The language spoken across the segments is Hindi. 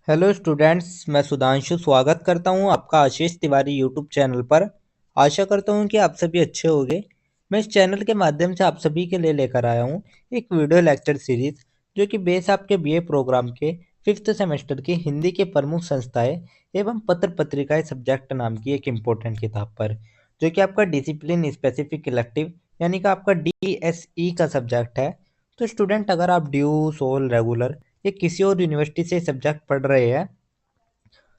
हेलो स्टूडेंट्स, मैं सुधांशु स्वागत करता हूं आपका आशीष तिवारी यूट्यूब चैनल पर। आशा करता हूं कि आप सभी अच्छे होंगे। मैं इस चैनल के माध्यम से आप सभी के लिए लेकर आया हूं एक वीडियो लेक्चर सीरीज जो कि बेस आपके बीए प्रोग्राम के फिफ्थ सेमेस्टर की हिंदी के प्रमुख संस्थाएं एवं पत्र पत्रिकाएं सब्जेक्ट नाम की एक इम्पोर्टेंट किताब पर, जो कि आपका डिसिप्लिन स्पेसिफिक इलेक्टिव यानी कि आपका DSE का सब्जेक्ट है। तो स्टूडेंट, अगर आप ड्यू, सोल, रेगुलर ये किसी और यूनिवर्सिटी से सब्जेक्ट पढ़ रहे हैं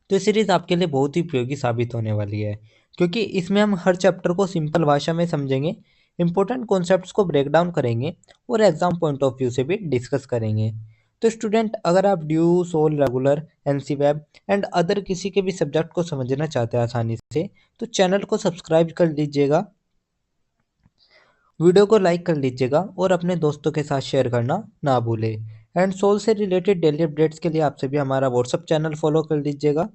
तो ये सीरीज आपके लिए बहुत ही उपयोगी साबित होने वाली है, क्योंकि इसमें हम हर चैप्टर को सिंपल भाषा में समझेंगे, इंपॉर्टेंट कॉन्सेप्ट्स को ब्रेक डाउन करेंगे और एग्जाम पॉइंट ऑफ व्यू से भी डिस्कस करेंगे। तो स्टूडेंट, अगर आप ड्यू, सोल, रेगुलर, एनसी वेब एंड अदर किसी के भी सब्जेक्ट को समझना चाहते हैं आसानी से, तो चैनल को सब्सक्राइब कर लीजिएगा, वीडियो को लाइक कर लीजिएगा और अपने दोस्तों के साथ शेयर करना ना भूलें। एंड सोल से रिलेटेड डेली अपडेट्स के लिए आप सभी हमारा व्हाट्सअप चैनल फॉलो कर लीजिएगा।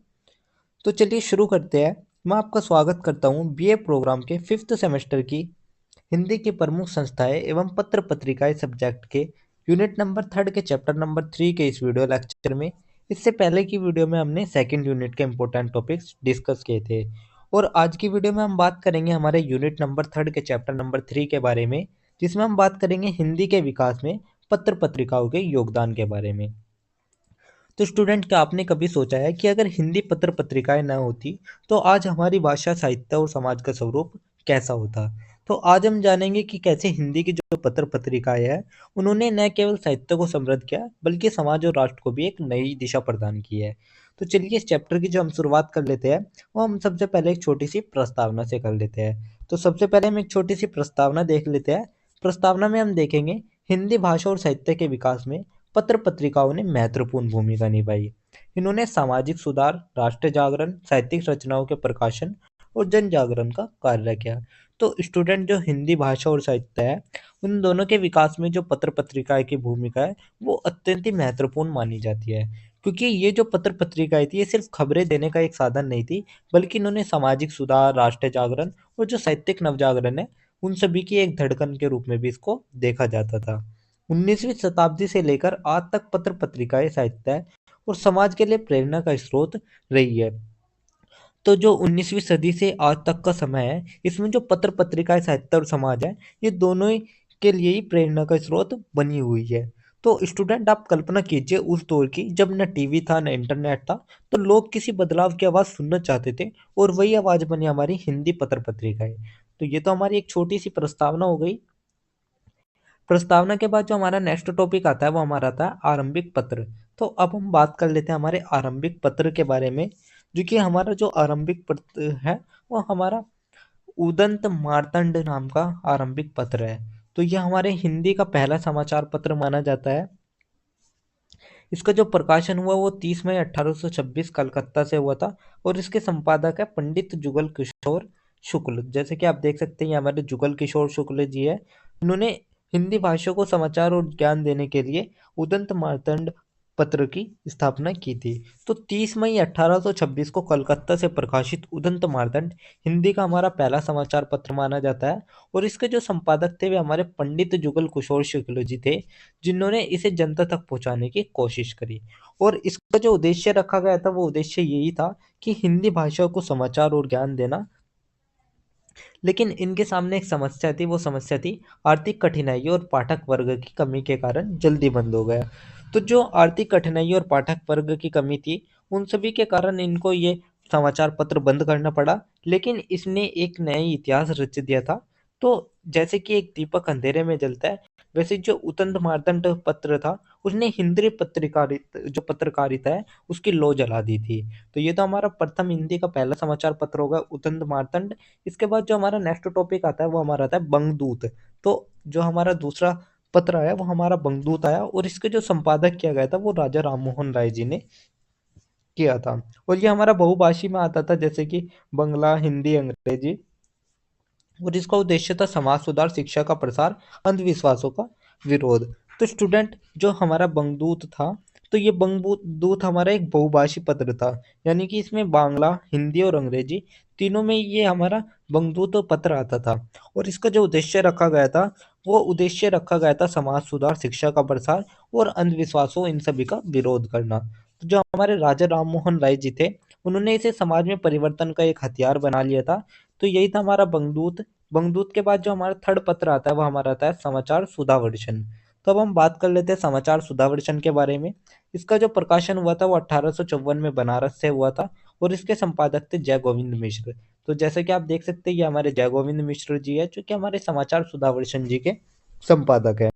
तो चलिए शुरू करते हैं। मैं आपका स्वागत करता हूं बीए प्रोग्राम के फिफ्थ सेमेस्टर की हिंदी की प्रमुख संस्थाएं एवं पत्र पत्रिकाएं सब्जेक्ट के यूनिट नंबर 3 के चैप्टर नंबर 3 के इस वीडियो लेक्चर में। इससे पहले की वीडियो में हमने सेकंड यूनिट के इंपॉर्टेंट टॉपिक्स डिस्कस किए थे और आज की वीडियो में हम बात करेंगे हमारे यूनिट नंबर 3 के चैप्टर नंबर 3 के बारे में, जिसमें हम बात करेंगे हिंदी के विकास में पत्र पत्रिकाओं के योगदान के बारे में। तो स्टूडेंट, क्या आपने कभी सोचा है कि अगर हिंदी पत्र पत्रिकाएं न होती तो आज हमारी भाषा, साहित्य और समाज का स्वरूप कैसा होता? तो आज हम जानेंगे कि कैसे हिंदी की जो पत्र पत्रिकाएं हैं उन्होंने न केवल साहित्य को समृद्ध किया बल्कि समाज और राष्ट्र को भी एक नई दिशा प्रदान की है। तो चलिए इस चैप्टर की जो हम शुरुआत कर लेते हैं वो हम सबसे पहले एक छोटी सी प्रस्तावना से कर लेते हैं। तो सबसे पहले हम एक छोटी सी प्रस्तावना देख लेते हैं। प्रस्तावना में हम देखेंगे हिंदी भाषा और साहित्य के विकास में पत्र पत्रिकाओं ने महत्वपूर्ण भूमिका निभाई। इन्होंने सामाजिक सुधार, राष्ट्र जागरण, साहित्यिक रचनाओं के प्रकाशन और जन जागरण का कार्य किया। तो स्टूडेंट, जो हिंदी भाषा और साहित्य है उन दोनों के विकास में जो पत्र पत्रिकाएं की भूमिका है वो अत्यंत ही महत्वपूर्ण मानी जाती है, क्योंकि ये जो पत्र पत्रिकाएं थी ये सिर्फ खबरें देने का एक साधन नहीं थी, बल्कि इन्होंने सामाजिक सुधार, राष्ट्र जागरण और जो साहित्यिक नवजागरण है उन सभी की एक धड़कन के रूप में भी इसको देखा जाता था। 19वीं शताब्दी से लेकर आज तक पत्र पत्रिकाएं साहित्य और समाज के लिए प्रेरणा का स्रोत रही है। तो जो 19वीं सदी से आज तक का समय है इसमें जो पत्र पत्रिकाएं साहित्य और समाज है ये दोनों ही के लिए ही प्रेरणा का स्रोत बनी हुई है। तो स्टूडेंट, आप कल्पना कीजिए उस दौर की जब न टीवी था न इंटरनेट था, तो लोग किसी बदलाव की आवाज़ सुनना चाहते थे और वही आवाज़ बनी हमारी हिंदी पत्र पत्रिकाएं। तो ये तो हमारी एक छोटी सी प्रस्तावना हो गई। प्रस्तावना के बाद जो हमारा नेक्स्ट टॉपिक आता है वो हमारा आता है आरंभिक पत्र। तो अब हम बात कर लेते हैं हमारे आरंभिक पत्र के बारे में, जो कि हमारा जो आरंभिक पत्र है वो हमारा उदंत मार्तंड नाम का आरंभिक पत्र है। तो यह हमारे हिंदी का पहला समाचार पत्र माना जाता है। इसका जो प्रकाशन हुआ वो 30 मई 1826 कलकत्ता से हुआ था और इसके संपादक है पंडित जुगल किशोर शुक्ल। जैसे कि आप देख सकते हैं ये हमारे जुगल किशोर शुक्ल जी है। उन्होंने हिंदी भाषा को समाचार और ज्ञान देने के लिए उदंत मार्तंड पत्र की स्थापना की थी। तो 30 मई 1826 को कलकत्ता से प्रकाशित उदंत मार्तंड हिंदी का हमारा पहला समाचार पत्र माना जाता है और इसके जो संपादक थे वे हमारे पंडित जुगल किशोर शुक्ल जी थे, जिन्होंने इसे जनता तक पहुंचाने की कोशिश करी। और इसका जो उद्देश्य रखा गया था वो उद्देश्य यही था कि हिंदी भाषा को समाचार और ज्ञान देना। लेकिन इनके सामने एक समस्या थी, वो समस्या थी आर्थिक कठिनाई और पाठक वर्ग की कमी के कारण जल्दी बंद हो गया। तो जो आर्थिक कठिनाई और पाठक वर्ग की कमी थी उन सभी के कारण इनको ये समाचार पत्र बंद करना पड़ा, लेकिन इसने एक नया इतिहास रच दिया था। तो जैसे कि एक दीपक अंधेरे में जलता है, वैसे जो उतंत मार्तंड पत्र था उसने हिंदी पत्रकारिता है उसकी लौ जला दी थी। तो ये तो हमारा प्रथम हिंदी का पहला समाचार पत्र होगा उतंत मार्तंड। इसके बाद जो हमारा नेक्स्ट टॉपिक आता है वो हमारा आता है बंगदूत। तो जो हमारा दूसरा पत्र आया वो हमारा बंगदूत आया और इसके जो संपादक किया गया था वो राजा राममोहन राय जी ने किया था। और ये हमारा बहुभाषी में आता था, जैसे कि बंगला, हिंदी, अंग्रेजी। और इसका उद्देश्य था समाज सुधार, शिक्षा का प्रसार, अंधविश्वासों का विरोध। तो स्टूडेंट, जो हमारा बंगदूत था तो ये बंगदूत हमारा एक बहुभाषी पत्र था, यानी कि इसमें बांग्ला, हिंदी और अंग्रेजी तीनों में ये हमारा बंगदूत पत्र आता था। और इसका जो उद्देश्य रखा गया था वो उद्देश्य रखा गया था समाज सुधार, शिक्षा का प्रसार और अंधविश्वासों इन सभी का विरोध करना। तो जो हमारे राजा राम मोहन राय जी थे, उन्होंने इसे समाज में परिवर्तन का एक हथियार बना लिया था। तो यही था हमारा बंगदूत। बंगदूत के बाद जो हमारा थर्ड पत्र आता है वो हमारा आता है समाचार सुधावर्षन। तो अब हम बात कर लेते हैं समाचार सुधावर्षन के बारे में। इसका जो प्रकाशन हुआ था वो 1854 में बनारस से हुआ था और इसके संपादक थे जय गोविंद मिश्र। तो जैसे कि आप देख सकते हैं ये हमारे जय गोविंद मिश्र जी है जो कि हमारे समाचार सुधावर्षन जी के संपादक है।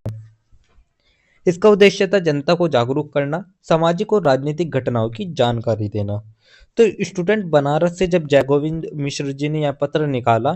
इसका उद्देश्य था जनता को जागरूक करना, सामाजिक और राजनीतिक घटनाओं की जानकारी देना। तो स्टूडेंट बनारस से जब जय गोविंद मिश्र जी ने यह पत्र निकाला,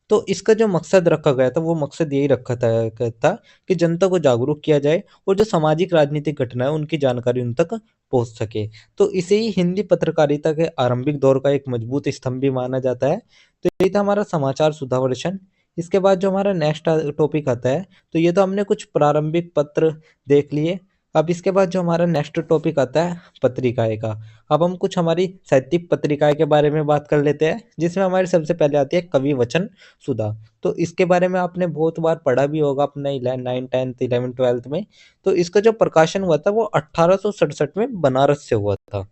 तो इसका जो मकसद रखा गया था वो मकसद यही रखा था कि जनता को जागरूक किया जाए और जो सामाजिक राजनीतिक घटना है उनकी जानकारी उन तक पहुंच सके। तो इसे ही हिंदी पत्रकारिता के आरंभिक दौर का एक मजबूत स्तंभ भी माना जाता है। तो यही था हमारा समाचार सुधावर्षन। इसके बाद जो हमारा नेक्स्ट टॉपिक आता है, तो ये तो हमने कुछ प्रारंभिक पत्र देख लिए। अब इसके बाद जो हमारा नेक्स्ट टॉपिक आता है पत्रिकाएं का। अब हम कुछ हमारी साहित्यिक पत्रिकाएं के बारे में बात कर लेते हैं, जिसमें हमारी सबसे पहले आती है कवि वचन सुधा। तो इसके बारे में आपने बहुत बार पढ़ा भी होगा अपने 9 10th 11 12th में। तो इसका जो प्रकाशन हुआ था वो 1867 में बनारस से हुआ था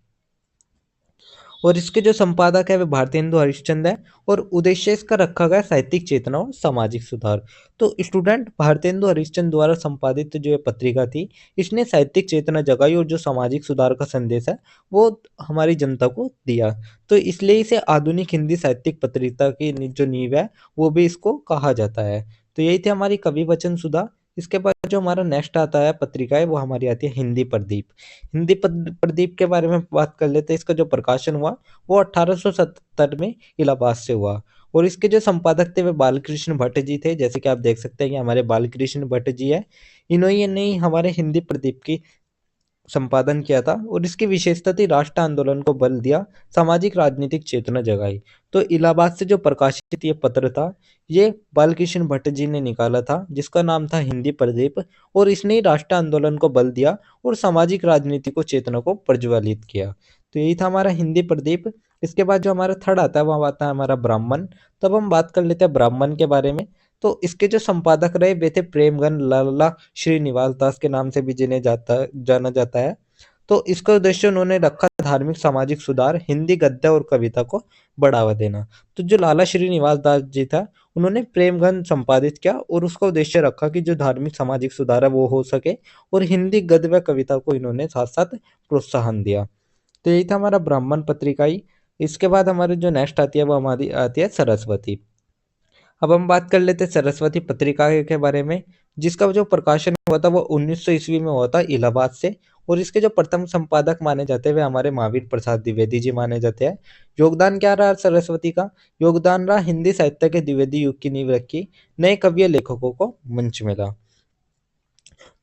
और इसके जो संपादक है वे भारतेंदु हरिश्चंद्र है और उद्देश्य इसका रखा गया साहित्यिक चेतना और सामाजिक सुधार। तो स्टूडेंट भारतेंदु हरिश्चंद्र द्वारा संपादित जो ये पत्रिका थी, इसने साहित्यिक चेतना जगाई और जो सामाजिक सुधार का संदेश है वो हमारी जनता को दिया। तो इसलिए इसे आधुनिक हिंदी साहित्यिक पत्रिका की जो नींव है वो भी इसको कहा जाता है। तो यही थी हमारी कवि वचन सुधा। इसके बाद जो हमारा नेक्स्ट आता है पत्रिका है वो हमारी आती है हिंदी प्रदीप। हिंदी प्रदीप के बारे में बात कर लेते हैं। इसका जो प्रकाशन हुआ वो 1870 में इलाहाबाद से हुआ और इसके जो संपादक थे वे बालकृष्ण भट्ट जी थे। जैसे कि आप देख सकते हैं कि हमारे बालकृष्ण भट्ट जी है, इन्होंने ने हमारे हिंदी प्रदीप की संपादन किया था और इसकी विशेषता थी राष्ट्र आंदोलन को बल दिया, सामाजिक राजनीतिक चेतना जगाई। तो इलाहाबाद से जो प्रकाशित ये पत्र था ये बालकृष्ण भट्ट जी ने निकाला था, जिसका नाम था हिंदी प्रदीप और इसने ही राष्ट्र आंदोलन को बल दिया और सामाजिक राजनीति को चेतना को प्रज्वलित किया। तो यही था हमारा हिंदी प्रदीप। इसके बाद जो हमारा थर्ड आता है वह आता है हमारा ब्राह्मण। तब हम बात कर लेते हैं ब्राह्मण के बारे में। तो इसके जो संपादक रहे वे थे प्रेमगन लाला श्रीनिवास दास के नाम से भी जाना जाता है। तो इसका उद्देश्य उन्होंने रखा धार्मिक सामाजिक सुधार, हिंदी गद्य और कविता को बढ़ावा देना। तो जो लाला श्रीनिवास दास जी था उन्होंने प्रेमगन संपादित किया और उसका उद्देश्य रखा कि जो धार्मिक सामाजिक सुधार है वो हो सके और हिंदी गद्य व कविता को इन्होंने साथ साथ प्रोत्साहन दिया। तो यही था हमारा ब्राह्मण पत्रिकाई। इसके बाद हमारी जो नेक्स्ट आती है वो हमारी आती है सरस्वती। अब हम बात कर लेते हैं सरस्वती पत्रिका के बारे में, जिसका जो प्रकाशन हुआ था वो 1900 ईस्वी में हुआ था इलाहाबाद से और इसके जो प्रथम संपादक माने जाते हैं वे हमारे महावीर प्रसाद द्विवेदी जी माने जाते हैं। योगदान क्या रहा सरस्वती का? योगदान रहा हिंदी साहित्य के द्विवेदी युग की नींव रखी, नए कवि लेखकों को मंच मिला।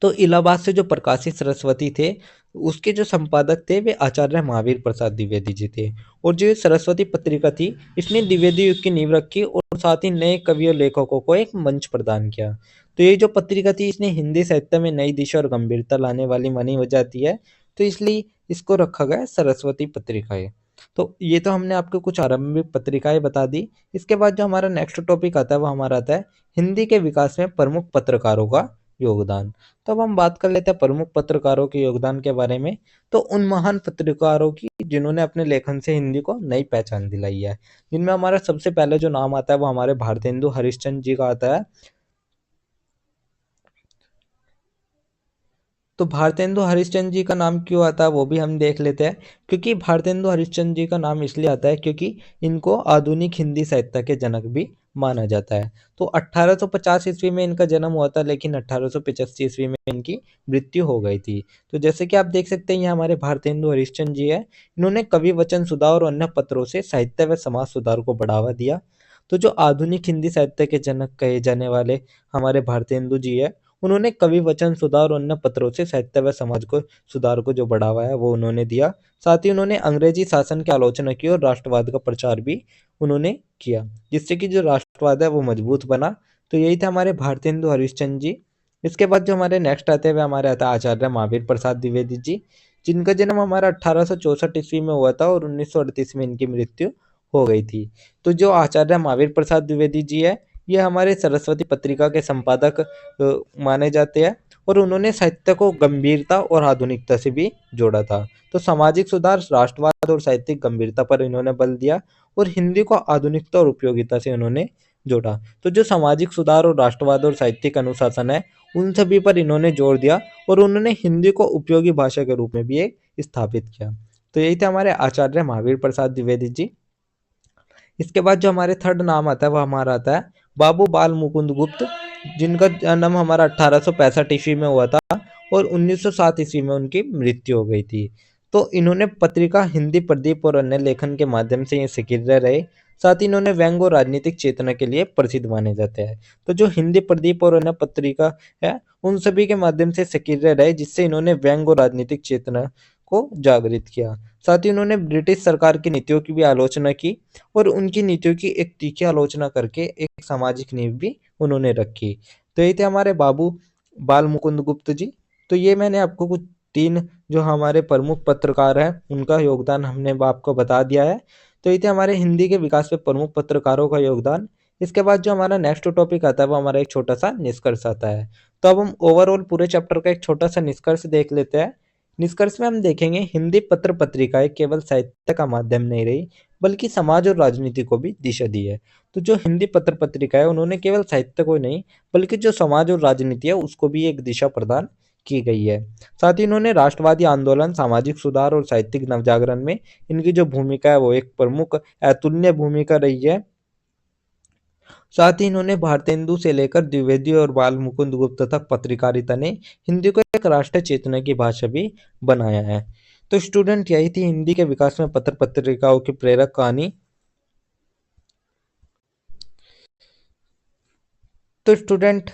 तो इलाहाबाद से जो प्रकाशित सरस्वती थे उसके जो संपादक थे वे आचार्य महावीर प्रसाद द्विवेदी जी थे और जो ये सरस्वती पत्रिका थी इसने द्विवेदी युग की नींव रखी और साथ ही नए कवि और लेखकों को एक मंच प्रदान किया। तो ये जो पत्रिका थी इसने हिंदी साहित्य में नई दिशा और गंभीरता लाने वाली मानी हो जाती है। तो इसलिए इसको रखा गया सरस्वती पत्रिकाएं। तो ये तो हमने आपको कुछ आरंभिक पत्रिकाएं बता दी। इसके बाद जो हमारा नेक्स्ट टॉपिक आता है वो हमारा आता है हिंदी के विकास में प्रमुख पत्रकारों का योगदान। तो अब हम बात कर लेते हैं प्रमुख पत्रकारों के योगदान के बारे में। तो उन महान पत्रकारों की जिन्होंने अपने लेखन से हिंदी को नई पहचान दिलाई है, जिनमें हमारा सबसे पहले जो नाम आता है वो हमारे भारतेंदु हरिश्चंद्र जी का आता है। तो भारतेंदु हरिश्चंद्र जी का नाम क्यों आता है वो भी हम देख लेते हैं। क्योंकि भारतेंदु हरिश्चंद्र जी का नाम इसलिए आता है क्योंकि इनको आधुनिक हिंदी साहित्य के जनक भी माना जाता है। तो 1850 ईस्वी में इनका जन्म हुआ था लेकिन 1885 ईस्वी में इनकी मृत्यु हो गई थी। तो जैसे कि आप देख सकते हैं ये हमारे भारतेंदु हरिश्चंद्र जी है। इन्होंने कवि वचन सुधा और अन्य पत्रों से साहित्य व समाज सुधार को बढ़ावा दिया। तो जो आधुनिक हिंदी साहित्य के जनक कहे जाने वाले हमारे भारतेंदु जी है, उन्होंने कवि वचन सुधार और अन्य पत्रों से साहित्य व समाज को सुधार को जो बढ़ावा है वो उन्होंने दिया। साथ ही उन्होंने अंग्रेजी शासन की आलोचना की और राष्ट्रवाद का प्रचार भी उन्होंने किया, जिससे कि जो राष्ट्रवाद है वो मजबूत बना। तो यही था हमारे भारतेंदु हरिश्चंद्र जी। इसके बाद जो हमारे नेक्स्ट आते हैं हमारे आता है आचार्य महावीर प्रसाद द्विवेदी जी, जिनका जन्म हमारा 1864 ईस्वी में हुआ था और 1938 में इनकी मृत्यु हो गई थी। तो जो आचार्य महावीर प्रसाद द्विवेदी जी है ये हमारे सरस्वती पत्रिका के संपादक माने जाते हैं और उन्होंने साहित्य को गंभीरता और आधुनिकता से भी जोड़ा था। तो सामाजिक सुधार, राष्ट्रवाद और साहित्यिक गंभीरता पर इन्होंने बल दिया और हिंदी को आधुनिकता और उपयोगिता से उन्होंने जोड़ा। तो जो सामाजिक सुधार और राष्ट्रवाद और साहित्यिक अनुशासन है, उन सभी पर इन्होंने जोर दिया और उन्होंने हिंदी को उपयोगी भाषा के रूप में भी एक स्थापित किया। तो यही थे हमारे आचार्य महावीर प्रसाद द्विवेदी जी। इसके बाद जो हमारे थर्ड नाम आता है वो हमारा आता है बाबू बाल मुकुंद गुप्त, जिनका जन्म हमारा 1865 ईस्वी में हुआ था और 1907 ईस्वी में उनकी मृत्यु हो गई थी। तो इन्होंने पत्रिका हिंदी प्रदीप और अन्य लेखन के माध्यम से ये सक्रिय रहे। साथ ही इन्होंने व्यंग और राजनीतिक चेतना के लिए प्रसिद्ध माने जाते हैं। तो जो हिंदी प्रदीप और अन्य पत्रिका है, उन सभी के माध्यम से सक्रिय रहे, जिससे इन्होंने व्यंग और राजनीतिक चेतना को जागृत किया। साथ ही उन्होंने ब्रिटिश सरकार की नीतियों की भी आलोचना की और उनकी नीतियों की एक तीखी आलोचना करके एक सामाजिक नींव भी उन्होंने रखी। तो ये थे हमारे बाबू बाल मुकुंद गुप्त जी। तो ये मैंने आपको कुछ 3 जो हमारे प्रमुख पत्रकार हैं, उनका योगदान हमने आपको बता दिया है। तो ये थे हमारे हिंदी के विकास में प्रमुख पत्रकारों का योगदान। इसके बाद जो हमारा नेक्स्ट टॉपिक आता है वो हमारा एक छोटा-सा निष्कर्ष आता है। तो अब हम ओवरऑल पूरे चैप्टर का एक छोटा-सा निष्कर्ष देख लेते हैं। निष्कर्ष में हम देखेंगे हिंदी पत्र पत्रिकाएं केवल साहित्य का माध्यम नहीं रही, बल्कि समाज और राजनीति को भी दिशा दी है। तो जो हिंदी पत्र पत्रिका है, उन्होंने केवल साहित्य को नहीं, बल्कि जो समाज और राजनीति है उसको भी एक दिशा प्रदान की गई है। साथ ही इन्होंने राष्ट्रवादी आंदोलन, सामाजिक सुधार और साहित्यिक नवजागरण में इनकी जो भूमिका है वो एक प्रमुख अतुलनीय भूमिका रही है। साथ ही इन्होंने भारतेंदु से लेकर द्विवेदी और बाल मुकुंद गुप्त तक पत्रकारिता ने हिंदी को एक राष्ट्रीय चेतना की भाषा भी बनाया है। तो स्टूडेंट, यही थी हिंदी के विकास में पत्र पत्रिकाओं की प्रेरक कहानी। तो स्टूडेंट,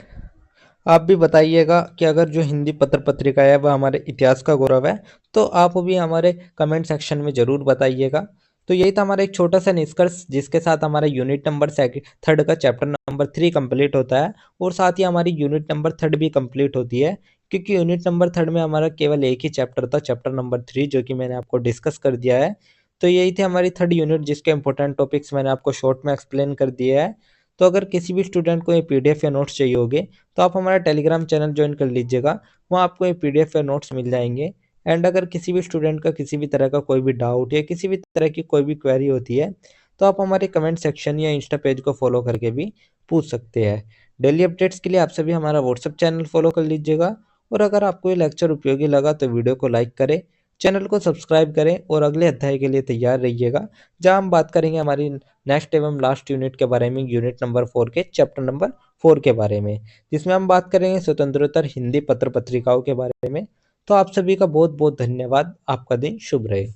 आप भी बताइएगा कि अगर जो हिंदी पत्र पत्रिका है वह हमारे इतिहास का गौरव है, तो आप भी हमारे कमेंट सेक्शन में ज़रूर बताइएगा। तो यही था हमारा एक छोटा सा निष्कर्ष, जिसके साथ हमारा यूनिट नंबर थर्ड का चैप्टर नंबर 3 कंप्लीट होता है और साथ ही हमारी यूनिट नंबर थर्ड भी कंप्लीट होती है, क्योंकि यूनिट नंबर थर्ड में हमारा केवल एक ही चैप्टर था, चैप्टर नंबर 3, जो कि मैंने आपको डिस्कस कर दिया है। तो यही थी हमारी थर्ड यूनिट, जिसके इंपॉर्टेंट टॉपिक्स मैंने आपको शॉर्ट में एक्सप्लेन कर दिए हैं। तो अगर किसी भी स्टूडेंट को ये पीडीएफ या नोट्स चाहिए होंगे, तो आप हमारा टेलीग्राम चैनल ज्वाइन कर लीजिएगा, वहाँ आपको ये पीडीएफ या नोट्स मिल जाएंगे। एंड अगर किसी भी स्टूडेंट का किसी भी तरह का कोई भी डाउट या किसी भी तरह की कोई भी क्वेरी होती है, तो आप हमारे कमेंट सेक्शन या इंस्टा पेज को फॉलो करके भी पूछ सकते हैं। डेली अपडेट्स के लिए आप सभी हमारा व्हाट्सअप चैनल फॉलो कर लीजिएगा और अगर आपको ये लेक्चर उपयोगी लगा तो वीडियो को लाइक करें, चैनल को सब्सक्राइब करें और अगले अध्याय के लिए तैयार रहिएगा, जहाँ हम बात करेंगे हमारी नेक्स्ट एवं लास्ट यूनिट के बारे में, यूनिट नंबर 4 के चैप्टर नंबर 4 के बारे में, जिसमें हम बात करेंगे स्वतंत्रोत्तर हिंदी पत्र पत्रिकाओं के बारे में। तो आप सभी का बहुत बहुत धन्यवाद। आपका दिन शुभ रहे।